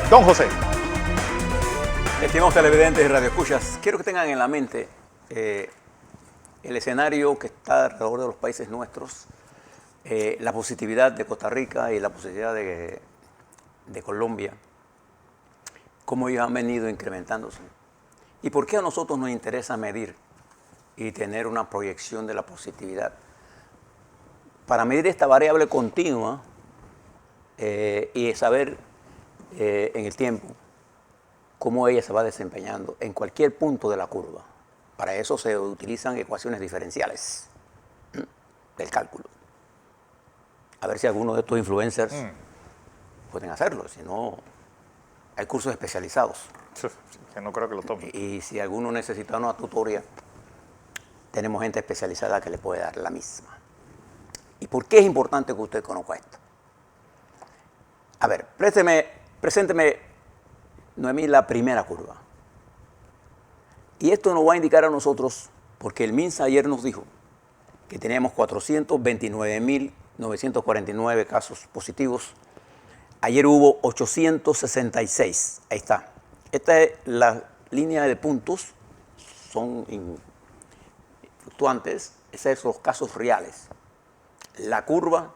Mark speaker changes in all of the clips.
Speaker 1: Don José.
Speaker 2: Estimados televidentes y radioescuchas, quiero que tengan en la mente el escenario que está alrededor de los países nuestros, la positividad de Costa Rica y la positividad de Colombia, cómo ellos han venido incrementándose. ¿Y por qué a nosotros nos interesa medir y tener una proyección de la positividad? Para medir esta variable continua y saber en el tiempo cómo ella se va desempeñando en cualquier punto de la curva. Para eso se utilizan ecuaciones diferenciales del cálculo. A ver si alguno de estos influencers pueden hacerlo, si no, hay cursos especializados.
Speaker 1: Que no creo que lo tomen.
Speaker 2: Y si alguno necesita una tutoría, tenemos gente especializada que le puede dar la misma. ¿Y por qué es importante que usted conozca esto? A ver, presénteme, Noemí, la primera curva. Y esto nos va a indicar a nosotros, porque el MINSA ayer nos dijo que teníamos 429.949 casos positivos. Ayer hubo 866. Ahí está. Esta es la línea de puntos, son fluctuantes. Esos son los casos reales. La curva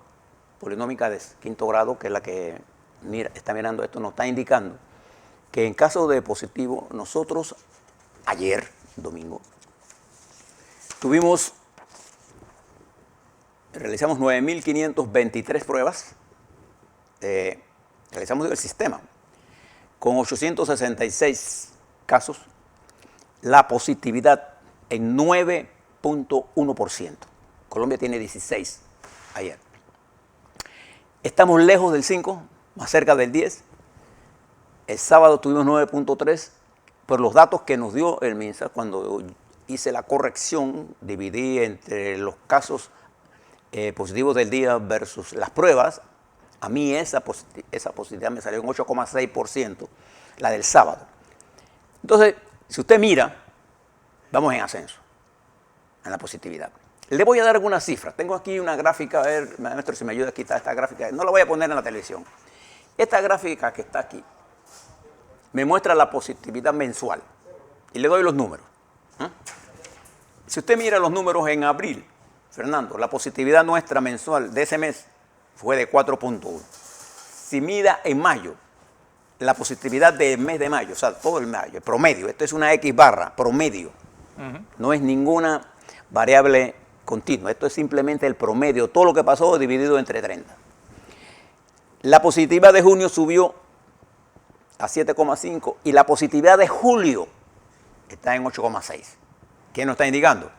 Speaker 2: polinómica de quinto grado, que es la que está mirando esto, nos está indicando que en caso de positivo, nosotros ayer, domingo, realizamos 9.523 pruebas, realizamos el sistema, con 866 casos, la positividad en 9.1%. Colombia tiene 16 ayer. Estamos lejos del 5, más cerca del 10. El sábado tuvimos 9.3, por los datos que nos dio el MINSA cuando hice la corrección, dividí entre los casos positivos del día versus las pruebas. A mí esa positividad me salió en 8,6%, la del sábado. Entonces, si usted mira, vamos en ascenso, en la positividad. Le voy a dar algunas cifras. Tengo aquí una gráfica, a ver, maestro, si me ayuda a quitar esta gráfica. No la voy a poner en la televisión. Esta gráfica que está aquí me muestra la positividad mensual. Y le doy los números. Si usted mira los números en abril, Fernando, la positividad nuestra mensual de ese mes fue de 4.1. Si mira en mayo, la positividad del mes de mayo, o sea, todo el mayo, el promedio, esto es una X barra, promedio. No es ninguna variable continua, esto es simplemente el promedio, todo lo que pasó dividido entre 30. La positividad de junio subió a 7,5 y la positividad de julio está en 8,6. ¿Qué nos está indicando?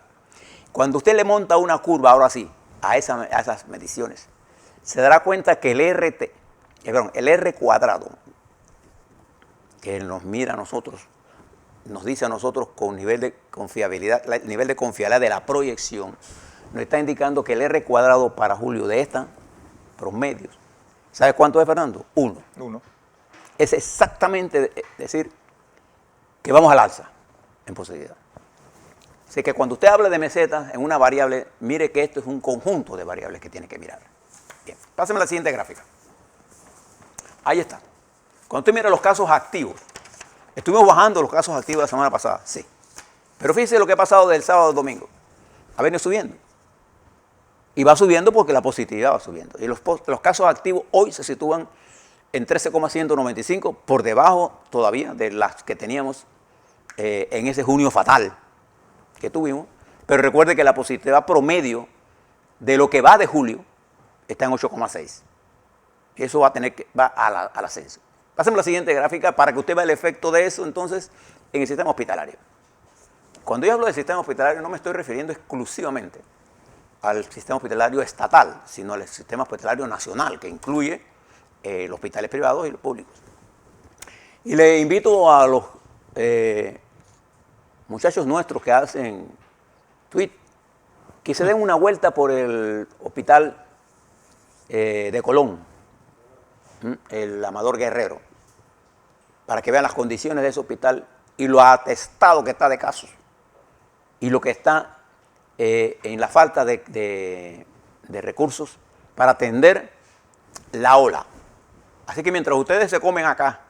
Speaker 2: Cuando usted le monta una curva, ahora sí, a esas mediciones, se dará cuenta que el R cuadrado, que nos mira a nosotros, nos dice a nosotros con nivel de confiabilidad, el nivel de confiabilidad de la proyección, nos está indicando que el R cuadrado para julio de esta promedio, ¿sabe cuánto es, Fernando? 1. Es exactamente decir que vamos al alza en positividad. Así que cuando usted habla de mesetas en una variable, mire que esto es un conjunto de variables que tiene que mirar. Bien, pásame a la siguiente gráfica. Ahí está. Cuando usted mira los casos activos, estuvimos bajando los casos activos la semana pasada, sí. Pero fíjese lo que ha pasado del sábado al domingo. Ha venido subiendo. Y va subiendo porque la positividad va subiendo. Y los casos activos hoy se sitúan en 13,195, por debajo todavía de las que teníamos en ese junio fatal que tuvimos. Pero recuerde que la positividad promedio de lo que va de julio está en 8,6. Eso va al ascenso. Pasemos a la siguiente gráfica para que usted vea el efecto de eso entonces en el sistema hospitalario. Cuando yo hablo del sistema hospitalario no me estoy refiriendo exclusivamente al sistema hospitalario estatal, sino al sistema hospitalario nacional, que incluye los hospitales privados y los públicos. Y le invito a los muchachos nuestros que hacen tweet que se den una vuelta por el hospital de Colón, el Amador Guerrero, para que vean las condiciones de ese hospital y lo atestado que está de casos y lo que está en la falta de recursos para atender la ola. Así que mientras ustedes se comen acá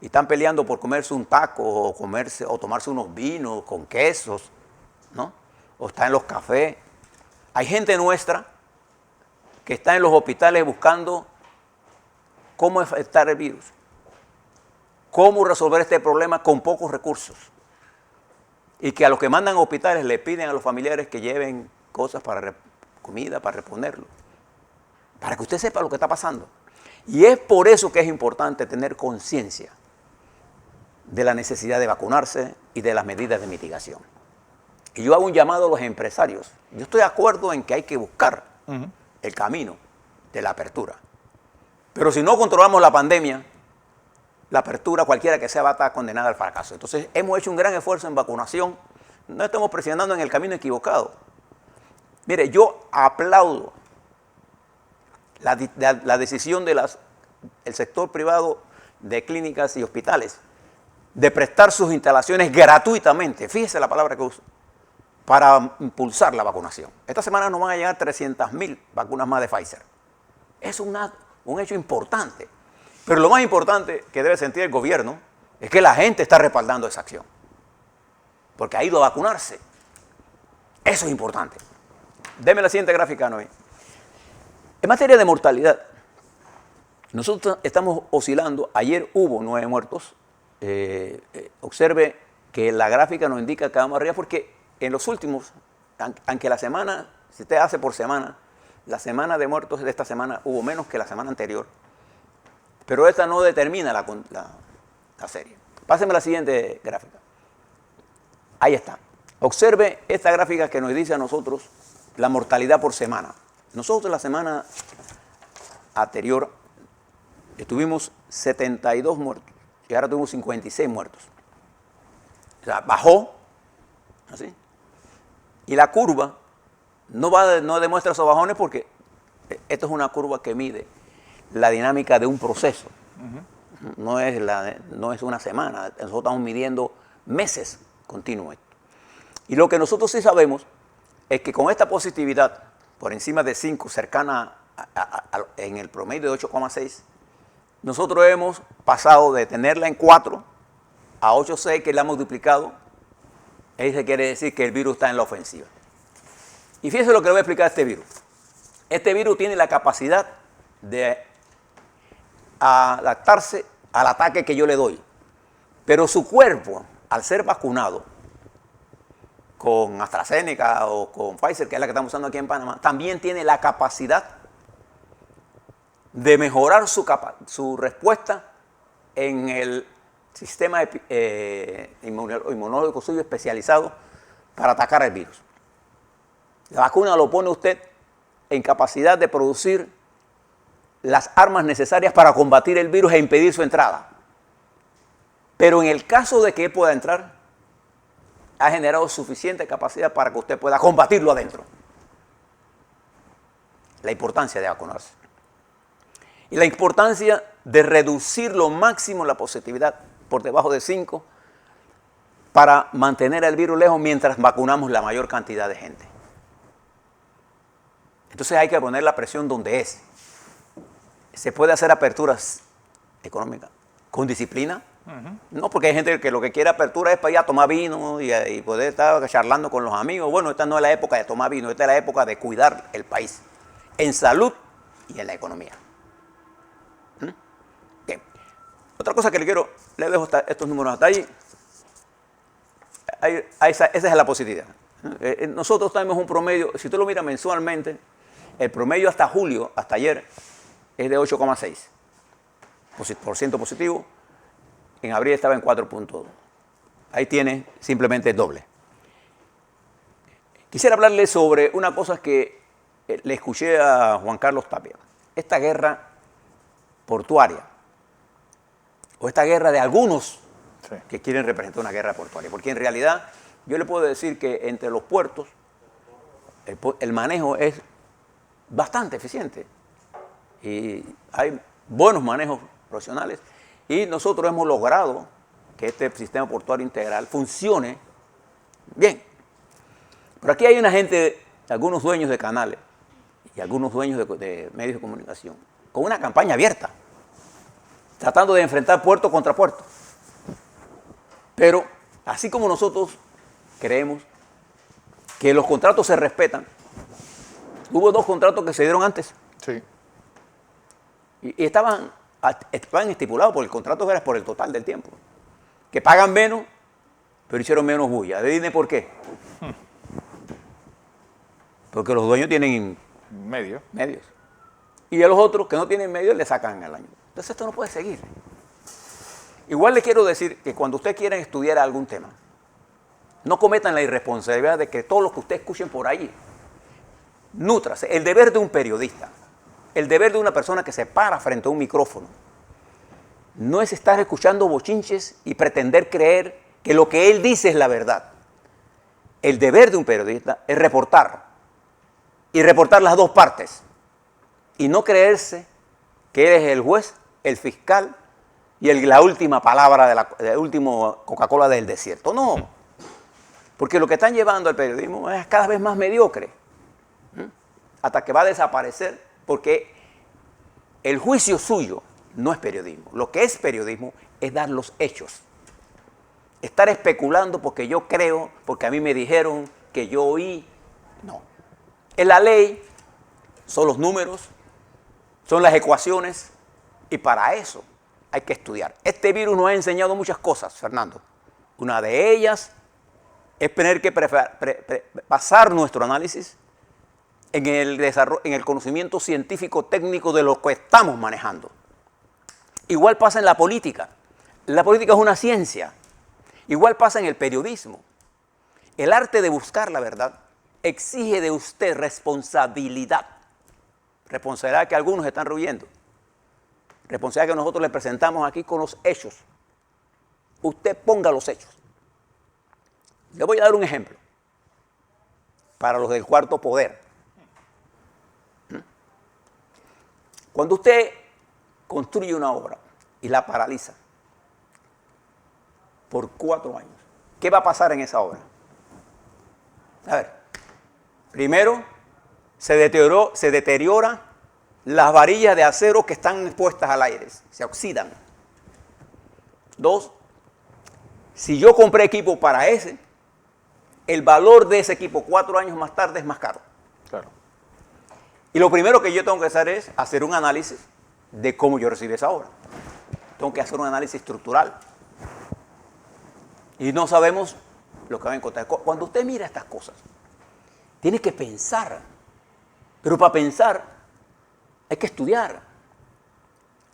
Speaker 2: y están peleando por comerse un taco o tomarse unos vinos con quesos, ¿no? O está en los cafés. Hay gente nuestra que está en los hospitales buscando cómo afectar el virus, cómo resolver este problema con pocos recursos. Y que a los que mandan a hospitales le piden a los familiares que lleven cosas comida para reponerlo. Para que usted sepa lo que está pasando. Y es por eso que es importante tener conciencia de la necesidad de vacunarse y de las medidas de mitigación. Y yo hago un llamado a los empresarios. Yo estoy de acuerdo en que hay que buscar el camino de la apertura. Pero si no controlamos la pandemia, la apertura, cualquiera que sea, va a estar condenada al fracaso. Entonces, hemos hecho un gran esfuerzo en vacunación. No estamos presionando en el camino equivocado. Mire, yo aplaudo la decisión del sector privado de clínicas y hospitales de prestar sus instalaciones gratuitamente, fíjese la palabra que uso, para impulsar la vacunación. Esta semana nos van a llegar 300.000 vacunas más de Pfizer. Es un hecho importante. Pero lo más importante que debe sentir el gobierno es que la gente está respaldando esa acción. Porque ha ido a vacunarse. Eso es importante. Deme la siguiente gráfica, Noé. En materia de mortalidad, nosotros estamos oscilando. Ayer hubo 9 muertos. Observe que la gráfica nos indica que vamos arriba porque en los últimos, aunque la semana, si usted hace por semana, la semana de muertos de esta semana hubo menos que la semana anterior, pero esta no determina la serie. Pásenme la siguiente gráfica. Ahí está. Observe esta gráfica que nos dice a nosotros la mortalidad por semana. Nosotros la semana anterior tuvimos 72 muertos y ahora tuvimos 56 muertos. O sea, bajó, así. Y la curva no demuestra esos bajones porque esto es una curva que mide la dinámica de un proceso. No es una semana. Nosotros estamos midiendo meses continuos. Y lo que nosotros sí sabemos es que con esta positividad, por encima de 5, cercana en el promedio de 8,6, nosotros hemos pasado de tenerla en 4 a 8,6, que la hemos duplicado. Eso quiere decir que el virus está en la ofensiva. Y fíjense lo que le voy a explicar a este virus. Este virus tiene la capacidad de adaptarse al ataque que yo le doy. Pero su cuerpo, al ser vacunado con AstraZeneca o con Pfizer, que es la que estamos usando aquí en Panamá, también tiene la capacidad de mejorar su respuesta en el sistema inmunológico suyo especializado para atacar el virus. La vacuna lo pone usted en capacidad de producir las armas necesarias para combatir el virus e impedir su entrada. Pero en el caso de que pueda entrar, ha generado suficiente capacidad para que usted pueda combatirlo adentro. La importancia de vacunarse. Y la importancia de reducir lo máximo la positividad por debajo de 5 para mantener el virus lejos mientras vacunamos la mayor cantidad de gente. Entonces hay que poner la presión donde es. Se puede hacer aperturas económicas con disciplina. No, porque hay gente que lo que quiere apertura es para ir a tomar vino y poder estar charlando con los amigos. Bueno, esta no es la época de tomar vino, esta es la época de cuidar el país en salud y en la economía. Bien. Otra cosa que le dejo estos números hasta ahí. Esa es la positividad. Nosotros tenemos un promedio, si usted lo mira mensualmente, el promedio hasta julio, hasta ayer, es de 8,6% positivo. En abril estaba en 4,2. Ahí tiene simplemente el doble. Quisiera hablarle sobre una cosa que le escuché a Juan Carlos Tapia. Esta guerra portuaria, o esta guerra de algunos que quieren representar una guerra portuaria. Porque en realidad yo le puedo decir que entre los puertos el manejo es bastante eficiente. Y hay buenos manejos profesionales. Y nosotros hemos logrado que este sistema portuario integral funcione bien. Pero aquí hay una gente, algunos dueños de canales y algunos dueños de medios de comunicación, con una campaña abierta tratando de enfrentar puerto contra puerto. Pero así como nosotros creemos que los contratos se respetan, hubo 2 contratos que se dieron antes
Speaker 1: Sí.
Speaker 2: y estaban estipulados por el contrato que era por el total del tiempo. Que pagan menos, pero hicieron menos bulla. Adivine por qué. Porque los dueños tienen
Speaker 1: Medio.
Speaker 2: medios. Y a los otros que no tienen medios le sacan al año. Entonces esto no puede seguir. Igual le quiero decir que cuando usted quiera estudiar algún tema, no cometan la irresponsabilidad de que todo lo que usted escuchen por ahí, nútrase. El deber de un periodista, el deber de una persona que se para frente a un micrófono, no es estar escuchando bochinches y pretender creer que lo que él dice es la verdad. El deber de un periodista es reportar, y reportar las 2 partes, y no creerse que eres el juez, el fiscal y la última palabra, de la última Coca-Cola del desierto. No, porque lo que están llevando al periodismo es cada vez más mediocre, hasta que va a desaparecer, porque el juicio suyo no es periodismo. Lo que es periodismo es dar los hechos. Estar especulando porque yo creo, porque a mí me dijeron, que yo oí, no. En la ley son los números, son las ecuaciones, y para eso hay que estudiar. Este virus nos ha enseñado muchas cosas, Fernando. Una de ellas es tener que basar nuestro análisis en el conocimiento científico técnico de lo que estamos manejando. Igual pasa en la política. La política es una ciencia. Igual pasa en el periodismo. El arte de buscar la verdad exige de usted responsabilidad. Responsabilidad que algunos están rehuyendo. Responsabilidad que nosotros le presentamos aquí con los hechos. Usted ponga los hechos. Le voy a dar un ejemplo para los del cuarto poder. Cuando usted construye una obra y la paraliza por 4 años, ¿qué va a pasar en esa obra? A ver, primero se deteriora las varillas de acero que están expuestas al aire, se oxidan. 2, si yo compré equipo para ese, el valor de ese equipo 4 años más tarde es más caro.
Speaker 1: Claro.
Speaker 2: Y lo primero que yo tengo que hacer es hacer un análisis de cómo yo recibí esa obra. Tengo que hacer un análisis estructural. Y no sabemos lo que va a encontrar. Cuando usted mira estas cosas, tiene que pensar. Pero para pensar hay que estudiar.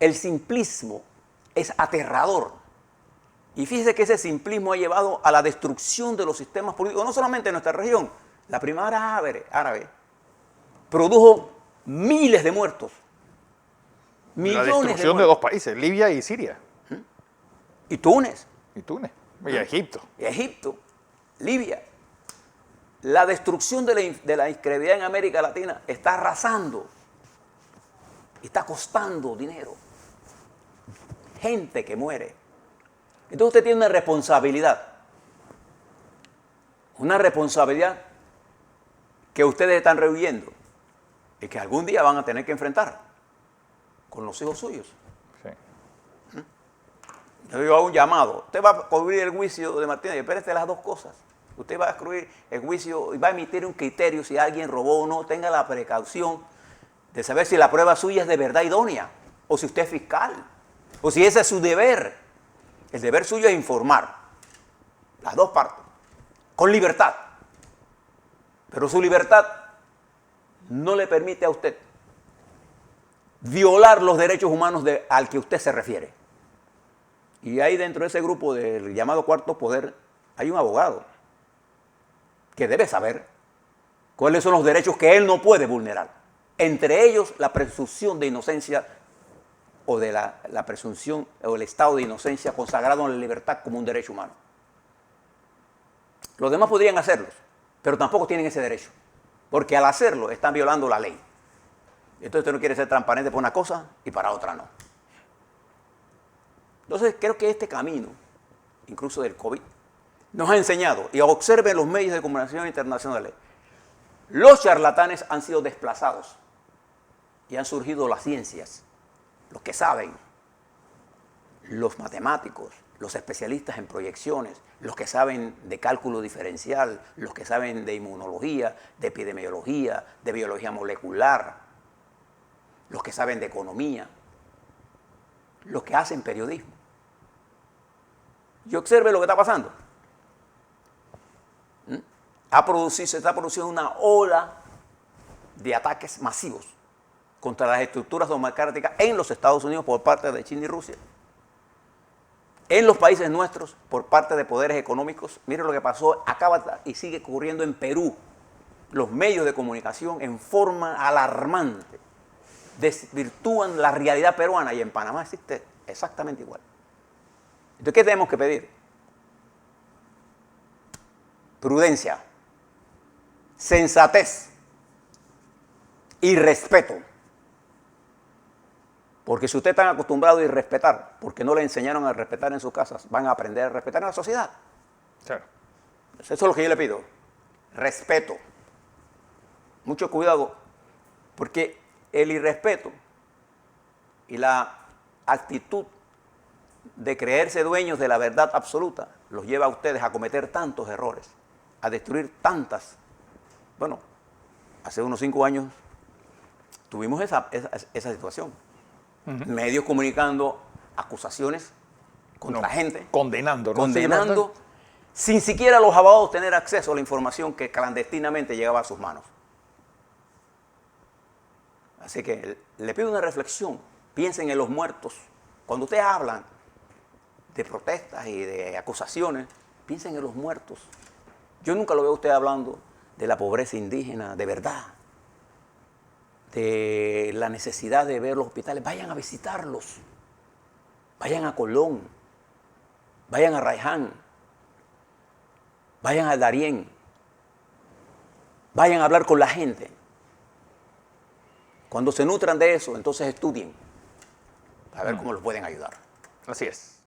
Speaker 2: El simplismo es aterrador. Y fíjese que ese simplismo ha llevado a la destrucción de los sistemas políticos, no solamente en nuestra región. La primavera árabe produjo miles de muertos. Millones
Speaker 1: La destrucción de 2 países, Libia y Siria.
Speaker 2: Y Túnez.
Speaker 1: Y Túnez. Y Egipto.
Speaker 2: Y Egipto, Libia. La destrucción de la incredibilidad en América Latina está arrasando. Está costando dinero. Gente que muere. Entonces usted tiene una responsabilidad. Una responsabilidad que ustedes están rehuyendo y que algún día van a tener que enfrentar con los hijos suyos.
Speaker 1: Sí.
Speaker 2: Yo hago un llamado. Usted va a cubrir el juicio de Martínez. Espérese las 2 cosas. Usted va a cubrir el juicio y va a emitir un criterio si alguien robó o no. Tenga la precaución de saber si la prueba suya es de verdad idónea o si usted es fiscal o si ese es su deber. El deber suyo es informar las 2 partes con libertad. Pero su libertad no le permite a usted violar los derechos humanos al que usted se refiere. Y ahí dentro de ese grupo del llamado cuarto poder hay un abogado que debe saber cuáles son los derechos que él no puede vulnerar. Entre ellos la presunción de inocencia o de la presunción o el estado de inocencia consagrado en la libertad como un derecho humano. Los demás podrían hacerlos, pero tampoco tienen ese derecho, porque al hacerlo están violando la ley. Entonces usted no quiere ser transparente para una cosa y para otra no. Entonces creo que este camino, incluso del COVID, nos ha enseñado, y observen los medios de comunicación internacionales, los charlatanes han sido desplazados y han surgido las ciencias, los que saben, los matemáticos, los especialistas en proyecciones, los que saben de cálculo diferencial, los que saben de inmunología, de epidemiología, de biología molecular, los que saben de economía, los que hacen periodismo. Y observe lo que está pasando. Se está produciendo una ola de ataques masivos contra las estructuras democráticas en los Estados Unidos por parte de China y Rusia. En los países nuestros, por parte de poderes económicos. Miren lo que pasó, acaba y sigue ocurriendo en Perú. Los medios de comunicación en forma alarmante desvirtúan la realidad peruana y en Panamá existe exactamente igual. Entonces, ¿qué tenemos que pedir? Prudencia, sensatez y respeto. Porque si ustedes están acostumbrados a irrespetar, porque no le enseñaron a respetar en sus casas, van a aprender a respetar en la sociedad.
Speaker 1: Claro.
Speaker 2: Eso es lo que yo le pido. Respeto. Mucho cuidado, porque el irrespeto y la actitud de creerse dueños de la verdad absoluta los lleva a ustedes a cometer tantos errores, a destruir tantas. Bueno, hace unos 5 años tuvimos esa situación. Medios comunicando acusaciones contra gente.
Speaker 1: Condenando. ¿no?
Speaker 2: Condenando, sin siquiera los abogados tener acceso a la información que clandestinamente llegaba a sus manos. Así que le pido una reflexión. Piensen en los muertos. Cuando ustedes hablan de protestas y de acusaciones, piensen en los muertos. Yo nunca lo veo a usted hablando de la pobreza indígena, de verdad, de la necesidad de ver los hospitales. Vayan a visitarlos. Vayan a Colón. Vayan a Raiján. Vayan a Darién. Vayan a hablar con la gente. Cuando se nutran de eso, entonces estudien a ver cómo los pueden ayudar.
Speaker 1: Así es.